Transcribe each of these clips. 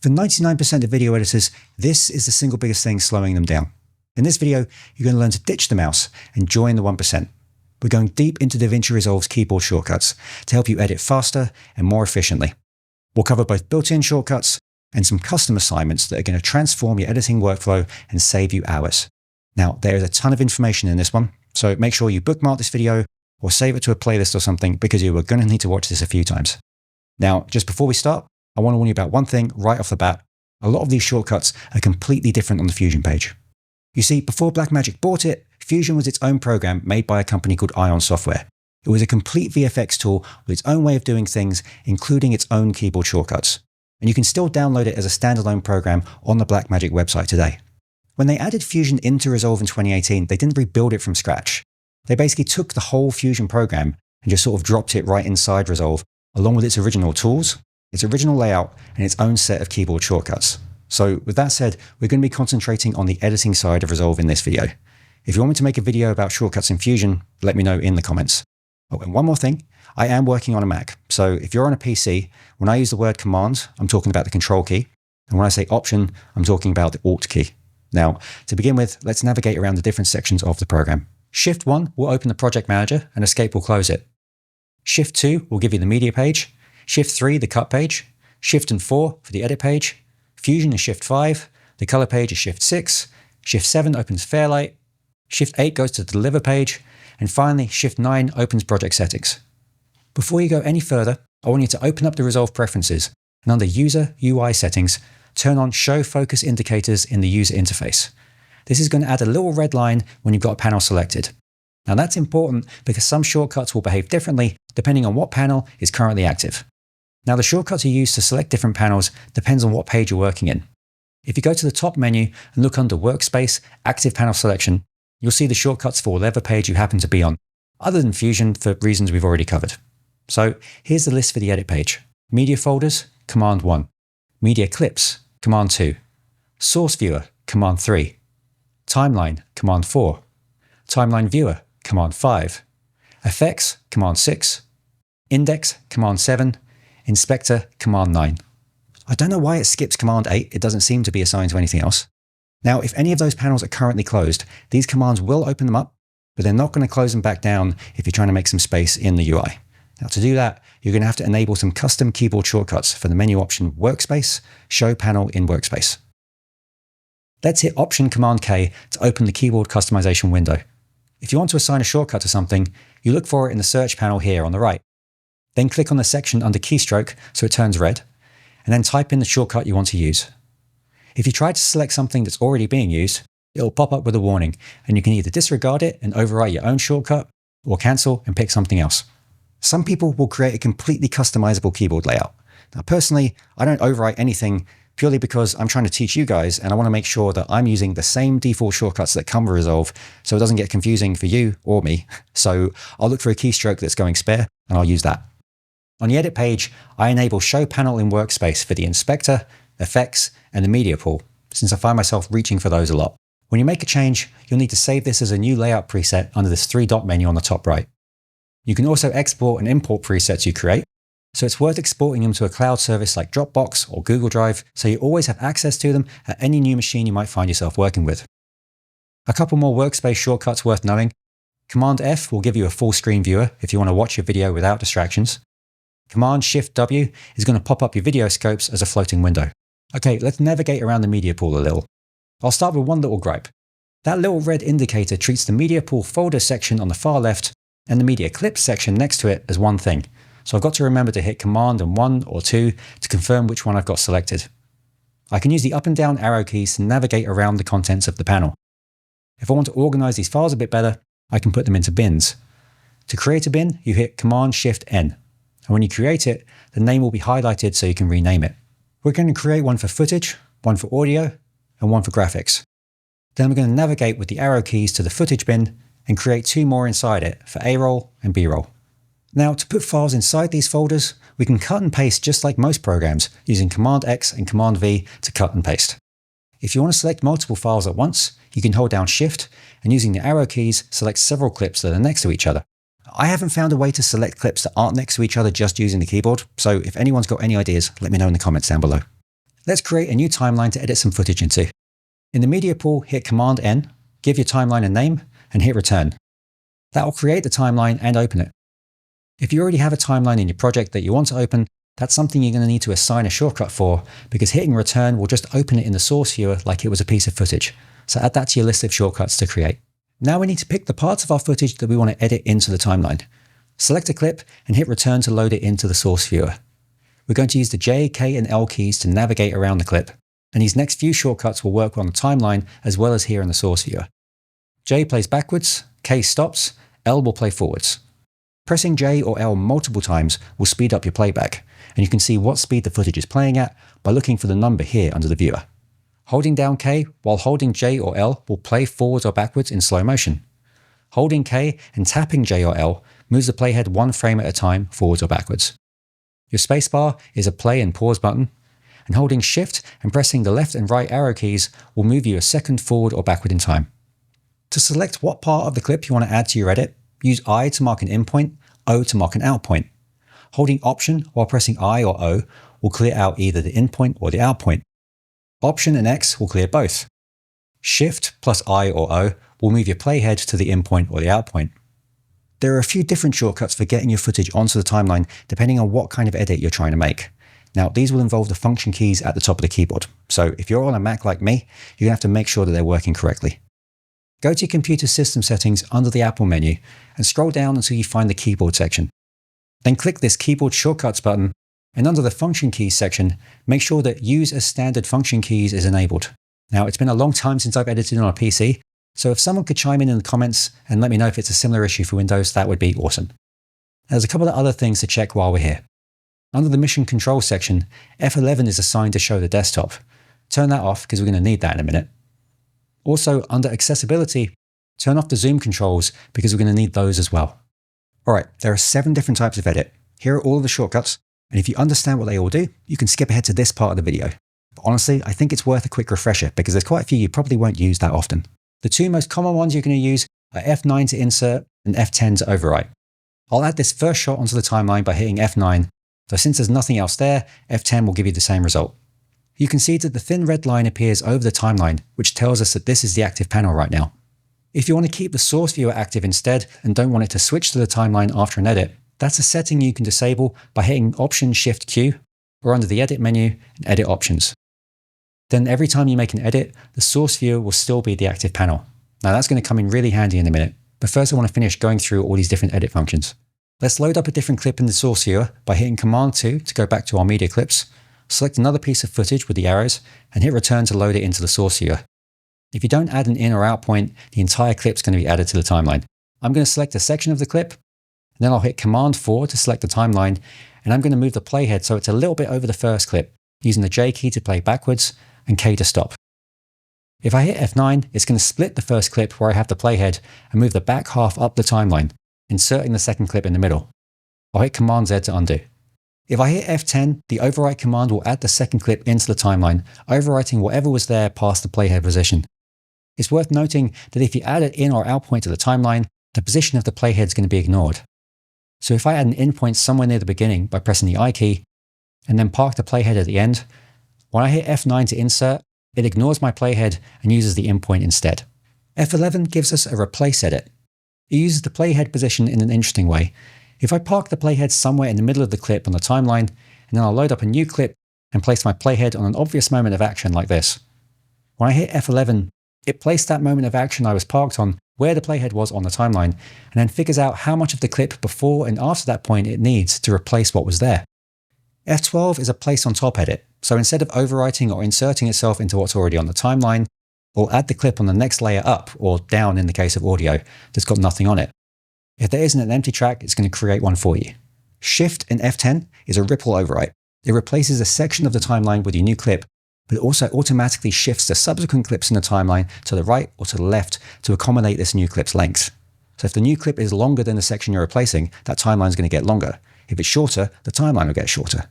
For 99% of video editors, this is the single biggest thing slowing them down. In this video, you're going to learn to ditch the mouse and join the 1%. We're going deep into DaVinci Resolve's keyboard shortcuts to help you edit faster and more efficiently. We'll cover both built-in shortcuts and some custom assignments that are going to transform your editing workflow and save you hours. Now, there is a ton of information in this one, so make sure you bookmark this video or save it to a playlist or something because you are going to need to watch this a few times. Now, just before we start, I want to warn you about one thing right off the bat. A lot of these shortcuts are completely different on the Fusion page. You see, before Blackmagic bought it, Fusion was its own program made by a company called Lyons Software. It was a complete VFX tool with its own way of doing things, including its own keyboard shortcuts. And you can still download it as a standalone program on the Blackmagic website today. When they added Fusion into Resolve in 2018, they didn't rebuild it from scratch. They basically took the whole Fusion program and just sort of dropped it right inside Resolve, along with its original tools, its original layout, and its own set of keyboard shortcuts. So with that said, we're going to be concentrating on the editing side of Resolve in this video. If you want me to make a video about shortcuts in Fusion, let me know in the comments. Oh, and one more thing, I am working on a Mac. So if you're on a PC, when I use the word command, I'm talking about the control key. And when I say option, I'm talking about the alt key. Now, to begin with, let's navigate around the different sections of the program. Shift 1 will open the project manager and Escape will close it. Shift 2 will give you the media page. Shift 3, the cut page. Shift and 4 for the edit page. Fusion is Shift 5. The color page is Shift 6. Shift 7 opens Fairlight. Shift 8 goes to the deliver page. And finally, Shift 9 opens project settings. Before you go any further, I want you to open up the Resolve preferences and under User UI settings, turn on Show Focus Indicators in the user interface. This is going to add a little red line when you've got a panel selected. Now that's important because some shortcuts will behave differently depending on what panel is currently active. Now the shortcuts you use to select different panels depends on what page you're working in. If you go to the top menu and look under Workspace, Active Panel Selection, you'll see the shortcuts for whatever page you happen to be on, other than Fusion for reasons we've already covered. So here's the list for the edit page. Media folders, Command 1. Media clips, Command 2. Source viewer, Command 3. Timeline, Command 4. Timeline viewer, Command 5. Effects, Command 6. Index, Command 7. Inspector, Command 9. I don't know why it skips Command 8. It doesn't seem to be assigned to anything else. Now, if any of those panels are currently closed, these commands will open them up, but they're not going to close them back down if you're trying to make some space in the UI. Now, to do that, you're going to have to enable some custom keyboard shortcuts for the menu option Workspace, Show Panel in Workspace. Let's hit Option Command K to open the keyboard customization window. If you want to assign a shortcut to something, you look for it in the search panel here on the right. Then click on the section under keystroke so it turns red, and then type in the shortcut you want to use. If you try to select something that's already being used, it'll pop up with a warning, and you can either disregard it and overwrite your own shortcut, or cancel and pick something else. Some people will create a completely customizable keyboard layout. Now personally, I don't overwrite anything purely because I'm trying to teach you guys and I want to make sure that I'm using the same default shortcuts that come with Resolve so it doesn't get confusing for you or me. So I'll look for a keystroke that's going spare and I'll use that. On the edit page, I enable Show Panel in Workspace for the Inspector, Effects, and the Media pool, since I find myself reaching for those a lot. When you make a change, you'll need to save this as a new layout preset under this 3-dot menu on the top right. You can also export and import presets you create, so it's worth exporting them to a cloud service like Dropbox or Google Drive so you always have access to them at any new machine you might find yourself working with. A couple more workspace shortcuts worth knowing. Command F will give you a full screen viewer if you want to watch your video without distractions. Command Shift W is going to pop up your video scopes as a floating window. Okay, let's navigate around the media pool a little. I'll start with one little gripe. That little red indicator treats the media pool folder section on the far left and the media clips section next to it as one thing. So I've got to remember to hit Command and 1 or 2 to confirm which one I've got selected. I can use the up and down arrow keys to navigate around the contents of the panel. If I want to organize these files a bit better, I can put them into bins. To create a bin, you hit Command Shift N. And when you create it, the name will be highlighted so you can rename it. We're going to create one for footage, one for audio, and one for graphics. Then we're going to navigate with the arrow keys to the footage bin and create 2 more inside it for A-roll and B-roll. Now, to put files inside these folders, we can cut and paste just like most programs using Command X and Command V to cut and paste. If you want to select multiple files at once, you can hold down Shift and using the arrow keys, select several clips that are next to each other. I haven't found a way to select clips that aren't next to each other just using the keyboard, so if anyone's got any ideas, let me know in the comments down below. Let's create a new timeline to edit some footage into. In the media pool, hit Command-N, give your timeline a name, and hit return. That will create the timeline and open it. If you already have a timeline in your project that you want to open, that's something you're going to need to assign a shortcut for, because hitting return will just open it in the source viewer like it was a piece of footage. So add that to your list of shortcuts to create. Now we need to pick the parts of our footage that we want to edit into the timeline. Select a clip and hit return to load it into the source viewer. We're going to use the J, K, and L keys to navigate around the clip, and these next few shortcuts will work on the timeline as well as here in the source viewer. J plays backwards, K stops, L will play forwards. Pressing J or L multiple times will speed up your playback, and you can see what speed the footage is playing at by looking for the number here under the viewer. Holding down K while holding J or L will play forwards or backwards in slow motion. Holding K and tapping J or L moves the playhead one frame at a time forwards or backwards. Your spacebar is a play and pause button, and holding Shift and pressing the left and right arrow keys will move you a second forward or backward in time. To select what part of the clip you want to add to your edit, use I to mark an in point, O to mark an out point. Holding Option while pressing I or O will clear out either the in point or the out point. Option and X will clear both. Shift plus I or O will move your playhead to the in point or the out point. There are a few different shortcuts for getting your footage onto the timeline depending on what kind of edit you're trying to make. Now, these will involve the function keys at the top of the keyboard. So if you're on a Mac like me, you're going to have to make sure that they're working correctly. Go to your computer system settings under the Apple menu and scroll down until you find the keyboard section. Then click this keyboard shortcuts button, and under the function keys section, make sure that use as standard function keys is enabled. Now, it's been a long time since I've edited on a PC, so if someone could chime in the comments and let me know if it's a similar issue for Windows, that would be awesome. There's a couple of other things to check while we're here. Under the mission control section, F11 is assigned to show the desktop. Turn that off because we're going to need that in a minute. Also, under accessibility, turn off the zoom controls because we're going to need those as well. Alright, there are 7 different types of edit. Here are all of the shortcuts, and if you understand what they all do, you can skip ahead to this part of the video. But honestly, I think it's worth a quick refresher because there's quite a few you probably won't use that often. The 2 most common ones you're going to use are F9 to insert and F10 to overwrite. I'll add this first shot onto the timeline by hitting F9, though since there's nothing else there, F10 will give you the same result. You can see that the thin red line appears over the timeline, which tells us that this is the active panel right now. If you want to keep the source viewer active instead and don't want it to switch to the timeline after an edit, that's a setting you can disable by hitting Option-Shift-Q or under the Edit menu and Edit Options. Then every time you make an edit, the source viewer will still be the active panel. Now that's going to come in really handy in a minute, but first I want to finish going through all these different edit functions. Let's load up a different clip in the source viewer by hitting Command-2 to go back to our media clips, select another piece of footage with the arrows, and hit return to load it into the source viewer. If you don't add an in or out point, the entire clip is going to be added to the timeline. I'm going to select a section of the clip, and then I'll hit Command-4 to select the timeline, and I'm going to move the playhead so it's a little bit over the first clip, using the J key to play backwards and K to stop. If I hit F9, it's going to split the first clip where I have the playhead and move the back half up the timeline, inserting the second clip in the middle. I'll hit Command-Z to undo. If I hit F10, the overwrite command will add the second clip into the timeline, overwriting whatever was there past the playhead position. It's worth noting that if you add an in or out point to the timeline, the position of the playhead is going to be ignored. So if I add an in point somewhere near the beginning by pressing the I key, and then park the playhead at the end, when I hit F9 to insert, it ignores my playhead and uses the in point instead. F11 gives us a replace edit. It uses the playhead position in an interesting way. If I park the playhead somewhere in the middle of the clip on the timeline, and then I'll load up a new clip and place my playhead on an obvious moment of action like this. When I hit F11, it placed that moment of action I was parked on where the playhead was on the timeline, and then figures out how much of the clip before and after that point it needs to replace what was there. F12 is a place on top edit, so instead of overwriting or inserting itself into what's already on the timeline, we'll add the clip on the next layer up, or down in the case of audio, that's got nothing on it. If there isn't an empty track, it's going to create one for you. Shift in F10 is a ripple overwrite. It replaces a section of the timeline with your new clip, but it also automatically shifts the subsequent clips in the timeline to the right or to the left to accommodate this new clip's length. So if the new clip is longer than the section you're replacing, that timeline is going to get longer. If it's shorter, the timeline will get shorter.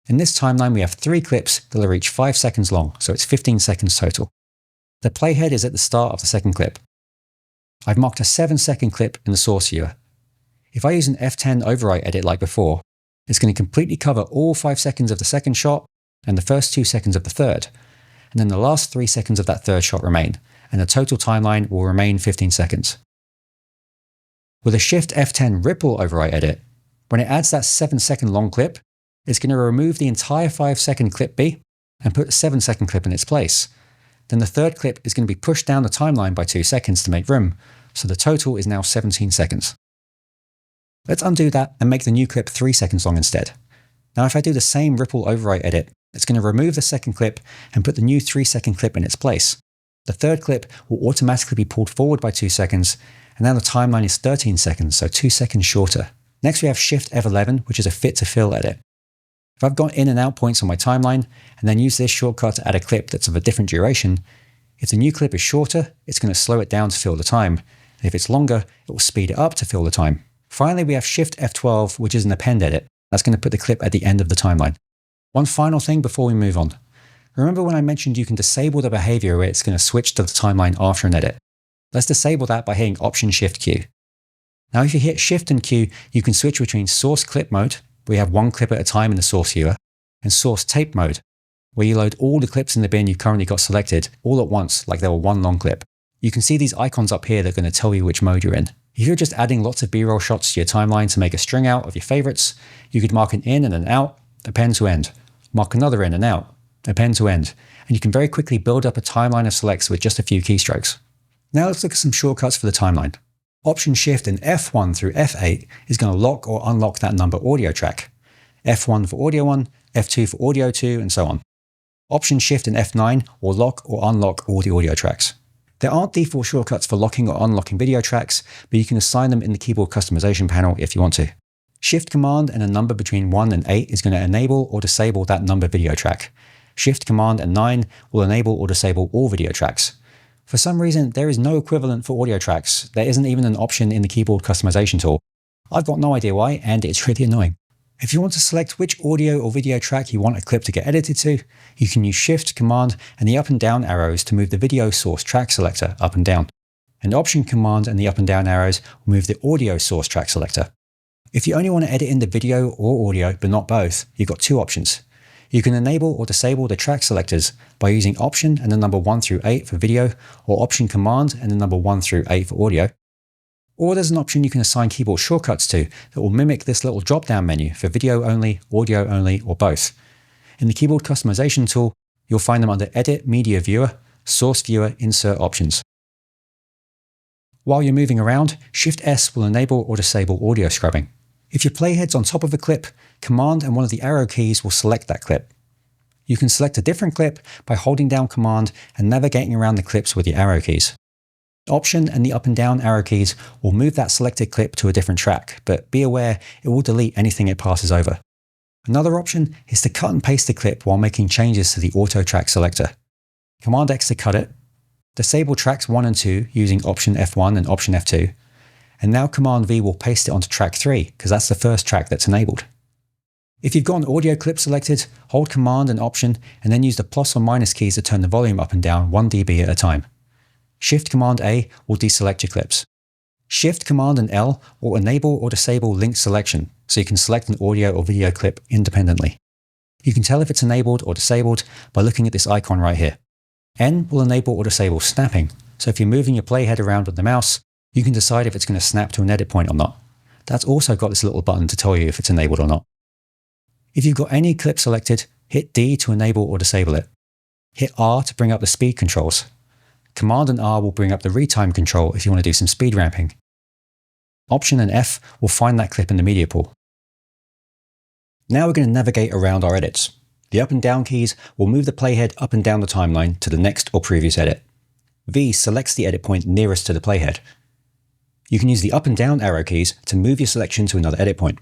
In this timeline, we have 3 clips that are each 5 seconds long, so it's 15 seconds total. The playhead is at the start of the second clip. I've marked a 7-second clip in the source viewer. If I use an F10 overwrite edit like before, it's going to completely cover all 5 seconds of the second shot, and the first 2 seconds of the third, and then the last 3 seconds of that third shot remain, and the total timeline will remain 15 seconds. With a Shift F10 ripple overwrite edit, when it adds that 7-second long clip, it's going to remove the entire 5-second clip B and put a 7-second clip in its place. Then the third clip is going to be pushed down the timeline by 2 seconds to make room, so the total is now 17 seconds. Let's undo that and make the new clip 3 seconds long instead. Now if I do the same ripple overwrite edit, it's going to remove the second clip and put the new 3-second clip in its place. The third clip will automatically be pulled forward by 2 seconds, and now the timeline is 13 seconds, so 2 seconds shorter. Next we have Shift F11, which is a fit to fill edit. If I've got in and out points on my timeline, and then use this shortcut to add a clip that's of a different duration, if the new clip is shorter, it's going to slow it down to fill the time, and if it's longer, it will speed it up to fill the time. Finally, we have Shift F12, which is an append edit. That's going to put the clip at the end of the timeline. One final thing before we move on. Remember when I mentioned you can disable the behavior where it's going to switch to the timeline after an edit? Let's disable that by hitting Option-Shift-Q. Now if you hit Shift and Q, you can switch between source clip mode, where you have one clip at a time in the source viewer, and source tape mode, where you load all the clips in the bin you've currently got selected all at once like they were one long clip. You can see these icons up here that are going to tell you which mode you're in. If you're just adding lots of B-roll shots to your timeline to make a string out of your favorites, you could mark an in and an out, append to end, mark another in and out, append to end, and you can very quickly build up a timeline of selects with just a few keystrokes. Now let's look at some shortcuts for the timeline. Option-Shift and F1 through F8 is going to lock or unlock that number audio track. F1 for audio 1, F2 for audio 2, and so on. Option-Shift and F9 will lock or unlock all the audio tracks. There aren't default shortcuts for locking or unlocking video tracks, but you can assign them in the keyboard customization panel if you want to. Shift Command and a number between 1 and 8 is going to enable or disable that number video track. Shift Command and 9 will enable or disable all video tracks. For some reason, there is no equivalent for audio tracks. There isn't even an option in the keyboard customization tool. I've got no idea why, and it's really annoying. If you want to select which audio or video track you want a clip to get edited to, you can use Shift, Command, and the up and down arrows to move the video source track selector up and down. And Option, Command, and the up and down arrows will move the audio source track selector. If you only want to edit in the video or audio, but not both, you've got two options. You can enable or disable the track selectors by using Option and the number 1 through 8 for video, or Option Command and the number 1 through 8 for audio. Or there's an option you can assign keyboard shortcuts to that will mimic this little drop-down menu for video only, audio only, or both. In the keyboard customization tool, you'll find them under Edit Media Viewer, Source Viewer, Insert Options. While you're moving around, Shift S will enable or disable audio scrubbing. If your playhead's on top of a clip, Command and one of the arrow keys will select that clip. You can select a different clip by holding down Command and navigating around the clips with the arrow keys. Option and the up and down arrow keys will move that selected clip to a different track, but be aware it will delete anything it passes over. Another option is to cut and paste the clip while making changes to the auto track selector. Command X to cut it, disable tracks 1 and 2 using Option F1 and Option F2, and now Command V will paste it onto track 3 because that's the first track that's enabled. If you've got an audio clip selected, hold Command and Option and then use the plus or minus keys to turn the volume up and down 1 dB at a time. Shift Command A will deselect your clips. Shift Command and L will enable or disable link selection, so you can select an audio or video clip independently. You can tell if it's enabled or disabled by looking at this icon right here. N will enable or disable snapping, so if you're moving your playhead around with the mouse, you can decide if it's going to snap to an edit point or not. That's also got this little button to tell you if it's enabled or not. If you've got any clip selected, hit D to enable or disable it. Hit R to bring up the speed controls. Command and R will bring up the retime control if you want to do some speed ramping. Option and F will find that clip in the media pool. Now we're going to navigate around our edits. The up and down keys will move the playhead up and down the timeline to the next or previous edit. V selects the edit point nearest to the playhead. You can use the up and down arrow keys to move your selection to another edit point.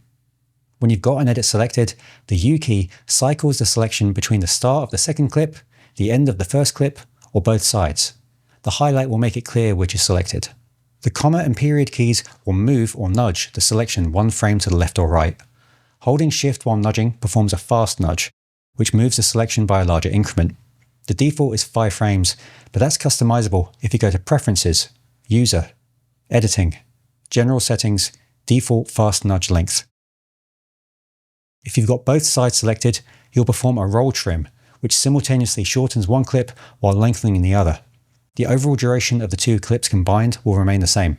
When you've got an edit selected, the U key cycles the selection between the start of the second clip, the end of the first clip, or both sides. The highlight will make it clear which is selected. The comma and period keys will move or nudge the selection 1 frame to the left or right. Holding Shift while nudging performs a fast nudge, which moves the selection by a larger increment. The default is 5 frames, but that's customizable if you go to Preferences, User, Editing, General Settings, Default Fast Nudge Length. If you've got both sides selected, you'll perform a roll trim, which simultaneously shortens one clip while lengthening the other. The overall duration of the two clips combined will remain the same.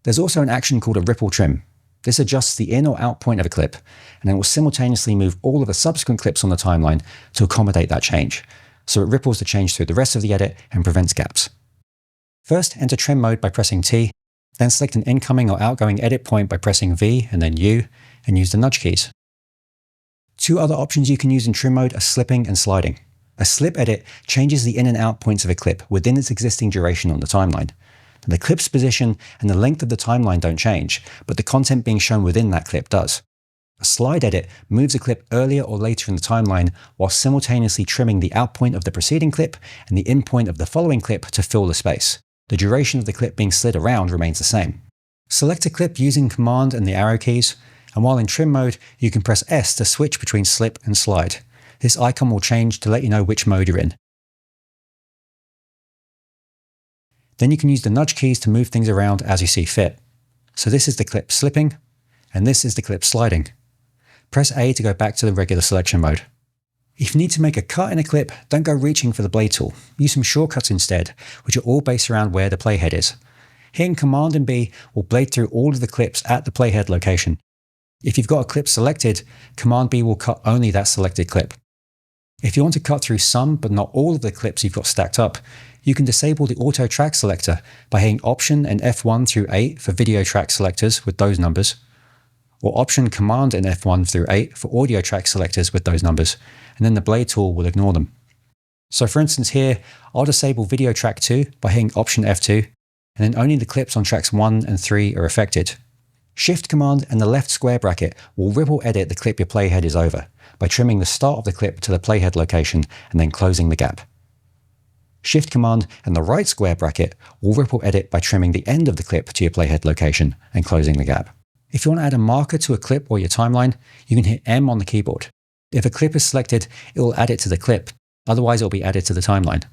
There's also an action called a ripple trim. This adjusts the in or out point of a clip, and it will simultaneously move all of the subsequent clips on the timeline to accommodate that change, so it ripples the change through the rest of the edit and prevents gaps. First, enter trim mode by pressing T, then select an incoming or outgoing edit point by pressing V and then U, and use the nudge keys. Two other options you can use in trim mode are slipping and sliding. A slip edit changes the in and out points of a clip within its existing duration on the timeline. The clip's position and the length of the timeline don't change, but the content being shown within that clip does. A slide edit moves a clip earlier or later in the timeline while simultaneously trimming the out point of the preceding clip and the in point of the following clip to fill the space. The duration of the clip being slid around remains the same. Select a clip using Command and the arrow keys, and while in trim mode, you can press S to switch between slip and slide. This icon will change to let you know which mode you're in. Then you can use the nudge keys to move things around as you see fit. So this is the clip slipping, and this is the clip sliding. Press A to go back to the regular selection mode. If you need to make a cut in a clip, don't go reaching for the blade tool. Use some shortcuts instead, which are all based around where the playhead is. Hitting Command and B will blade through all of the clips at the playhead location. If you've got a clip selected, Command B will cut only that selected clip. If you want to cut through some but not all of the clips you've got stacked up, you can disable the auto track selector by hitting Option and F1 through 8 for video track selectors with those numbers, or Option Command and F1 through 8 for audio track selectors with those numbers, and then the blade tool will ignore them. So for instance here, I'll disable video track 2 by hitting Option F2, and then only the clips on tracks 1 and 3 are affected. Shift Command and the left square bracket will ripple edit the clip your playhead is over by trimming the start of the clip to the playhead location and then closing the gap. Shift Command and the right square bracket will ripple edit by trimming the end of the clip to your playhead location and closing the gap. If you want to add a marker to a clip or your timeline, you can hit M on the keyboard. If a clip is selected, it will add it to the clip. Otherwise, it will be added to the timeline.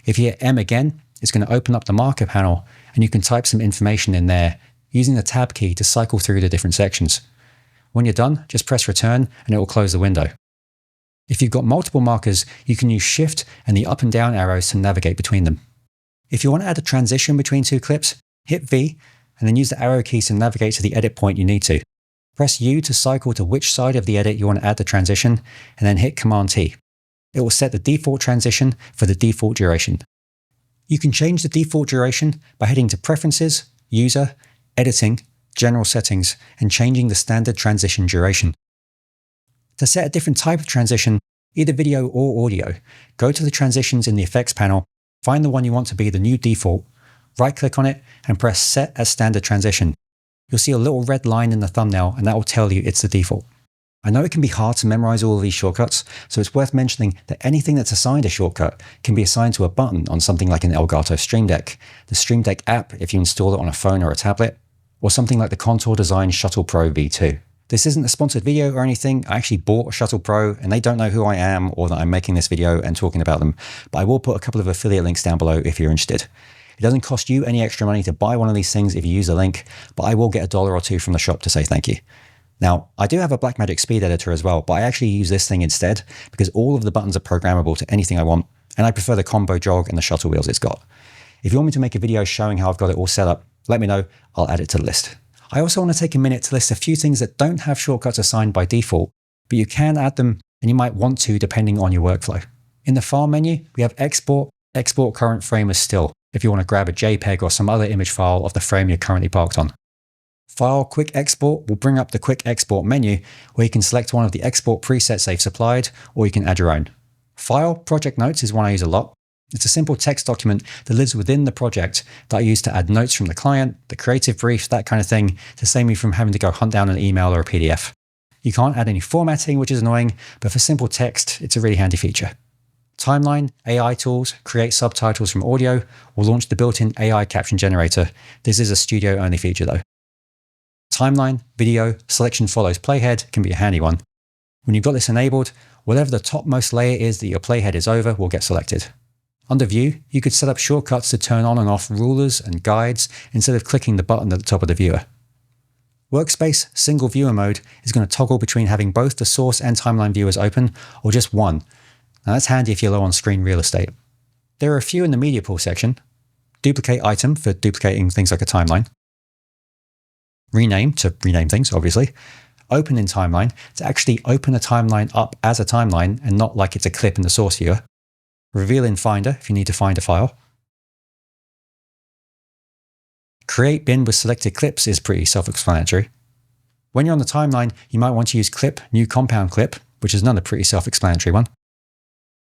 If you hit M again, it's going to open up the marker panel and you can type some information in there using the Tab key to cycle through the different sections. When you're done, just press Return and it will close the window. If you've got multiple markers, you can use Shift and the up and down arrows to navigate between them. If you want to add a transition between two clips, hit V and then use the arrow keys to navigate to the edit point you need to. Press U to cycle to which side of the edit you want to add the transition, and then hit Command T. It will set the default transition for the default duration. You can change the default duration by heading to Preferences, User, Editing, General Settings, and changing the standard transition duration. To set a different type of transition, either video or audio, go to the transitions in the Effects panel, find the one you want to be the new default, right-click on it, and press Set as Standard Transition. You'll see a little red line in the thumbnail, and that will tell you it's the default. I know it can be hard to memorize all of these shortcuts, so it's worth mentioning that anything that's assigned a shortcut can be assigned to a button on something like an Elgato Stream Deck, the Stream Deck app if you install it on a phone or a tablet, or something like the Contour Design Shuttle Pro V2. This isn't a sponsored video or anything. I actually bought a Shuttle Pro and they don't know who I am or that I'm making this video and talking about them, but I will put a couple of affiliate links down below if you're interested. It doesn't cost you any extra money to buy one of these things if you use a link, but I will get $1 or $2 from the shop to say thank you. Now, I do have a Blackmagic speed editor as well, but I actually use this thing instead because all of the buttons are programmable to anything I want, and I prefer the combo jog and the shuttle wheels it's got. If you want me to make a video showing how I've got it all set up, let me know, I'll add it to the list. I also want to take a minute to list a few things that don't have shortcuts assigned by default, but you can add them and you might want to depending on your workflow. In the File menu, we have Export current frame as still, if you want to grab a JPEG or some other image file of the frame you're currently parked on. File Quick Export will bring up the Quick Export menu where you can select one of the export presets they've supplied, or you can add your own. File Project Notes is one I use a lot. It's a simple text document that lives within the project that I use to add notes from the client, the creative brief, that kind of thing, to save me from having to go hunt down an email or a PDF. You can't add any formatting, which is annoying, but for simple text, it's a really handy feature. Timeline, AI tools, create subtitles from audio, or launch the built-in AI caption generator. This is a studio-only feature though. Timeline, video, selection follows playhead can be a handy one. When you've got this enabled, whatever the topmost layer is that your playhead is over will get selected. Under View, you could set up shortcuts to turn on and off rulers and guides instead of clicking the button at the top of the viewer. Workspace single viewer mode is going to toggle between having both the source and timeline viewers open or just one. Now that's handy if you're low on screen real estate. There are a few in the media pool section. Duplicate item for duplicating things like a timeline. Rename to rename things, obviously. Open in timeline to actually open a timeline up as a timeline and not like it's a clip in the source viewer. Reveal in Finder if you need to find a file. Create bin with selected clips is pretty self-explanatory. When you're on the timeline, you might want to use clip, new compound clip, which is another pretty self-explanatory one.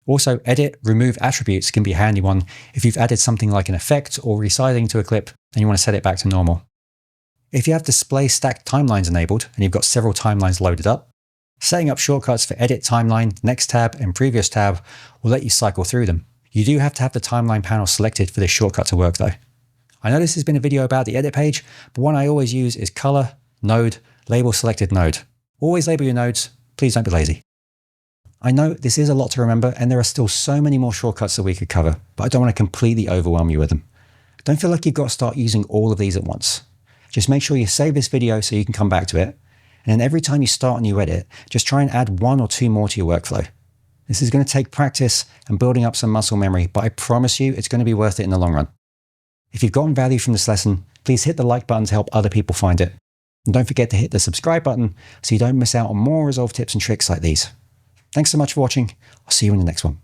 Also, edit, remove attributes can be a handy one if you've added something like an effect or resizing to a clip and you want to set it back to normal. If you have display stacked timelines enabled and you've got several timelines loaded up, setting up shortcuts for edit timeline, next tab, and previous tab will let you cycle through them. You do have to have the timeline panel selected for this shortcut to work though. I know this has been a video about the edit page, but one I always use is color, node, label selected node. Always label your nodes, please don't be lazy. I know this is a lot to remember and there are still so many more shortcuts that we could cover, but I don't want to completely overwhelm you with them. Don't feel like you've got to start using all of these at once. Just make sure you save this video so you can come back to it. And then every time you start a new edit, just try and add 1 or 2 more to your workflow. This is going to take practice and building up some muscle memory, but I promise you it's going to be worth it in the long run. If you've gotten value from this lesson, please hit the like button to help other people find it. And don't forget to hit the subscribe button so you don't miss out on more Resolve tips and tricks like these. Thanks so much for watching. I'll see you in the next one.